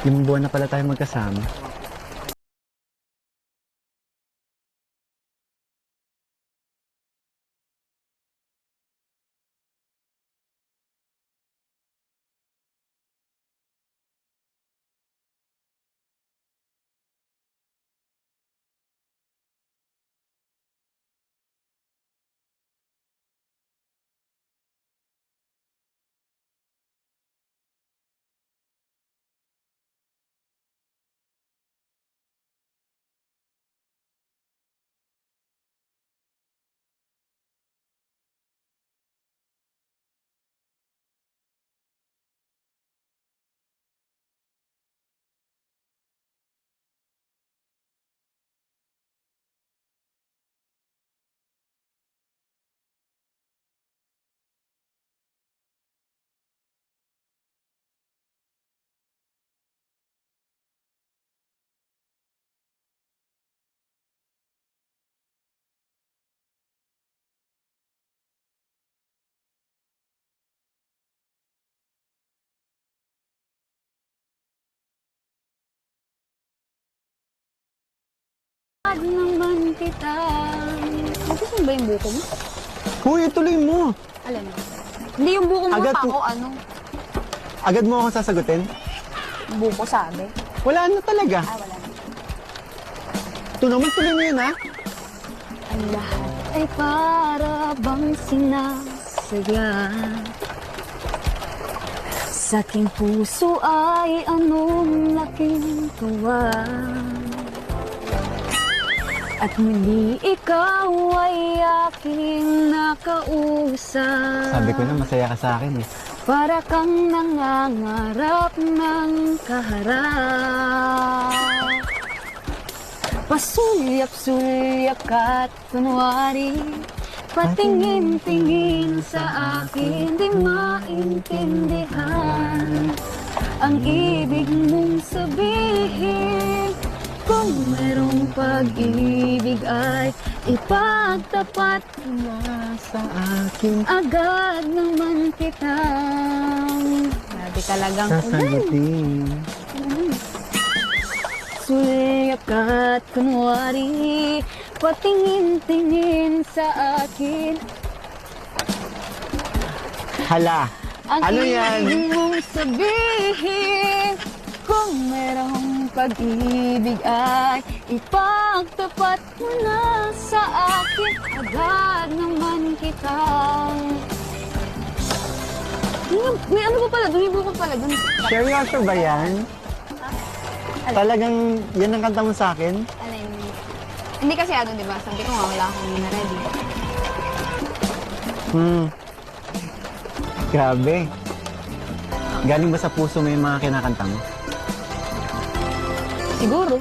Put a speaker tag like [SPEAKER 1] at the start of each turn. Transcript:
[SPEAKER 1] Limang buwan na pala tayo magkasama.
[SPEAKER 2] Naman kita. Gusto ba yung buko mo?
[SPEAKER 1] Uy, ituloy mo!
[SPEAKER 2] Alam mo. Hindi yung buko mo
[SPEAKER 1] Agad
[SPEAKER 2] pa
[SPEAKER 1] po-
[SPEAKER 2] ako, ano?
[SPEAKER 1] Agad mo ako sasagutin?
[SPEAKER 2] Buko sabi.
[SPEAKER 1] Wala na talaga.
[SPEAKER 2] Ah, wala na.
[SPEAKER 1] Ito naman, tuloy mo yun, ha?
[SPEAKER 2] Ang lahat ay para bang sinasadya. Sa aking puso ay anong laking tuwa. At muli ikaw ay aking nakausap.
[SPEAKER 1] Sabi ko na, masaya ka sa akin, eh.
[SPEAKER 2] Para kang nangangarap ng kaharap. Pasulyap-sulyap ka't kunwari, patingin-tingin sa akin, di maintindihan ang ibig mong sabihin. Kung merong pag-ibig ay ipagtapat
[SPEAKER 1] Na sa akin.
[SPEAKER 2] agad naman kitang. Grabe talagang
[SPEAKER 1] Sasagutin.
[SPEAKER 2] Sulyap ka't kunwari, patingin-tingin sa akin.
[SPEAKER 1] Hala!
[SPEAKER 2] Ang
[SPEAKER 1] Ano yan?
[SPEAKER 2] ibig mong sabihin. Kung merong pag-ibig ay ipagtapat mo na sa akin. Agad naman kitang. May ano pa pala? Dumibo pa pala dun.
[SPEAKER 1] Seryoso ba yan? Talagang yan ang kanta mo sa akin?
[SPEAKER 2] Alin? Hindi kasi ano, di ba? Sabi ko nga, wala akong na ready.
[SPEAKER 1] Grabe. Galing ba sa puso mo yung mga kinakanta mo?
[SPEAKER 2] Siguro.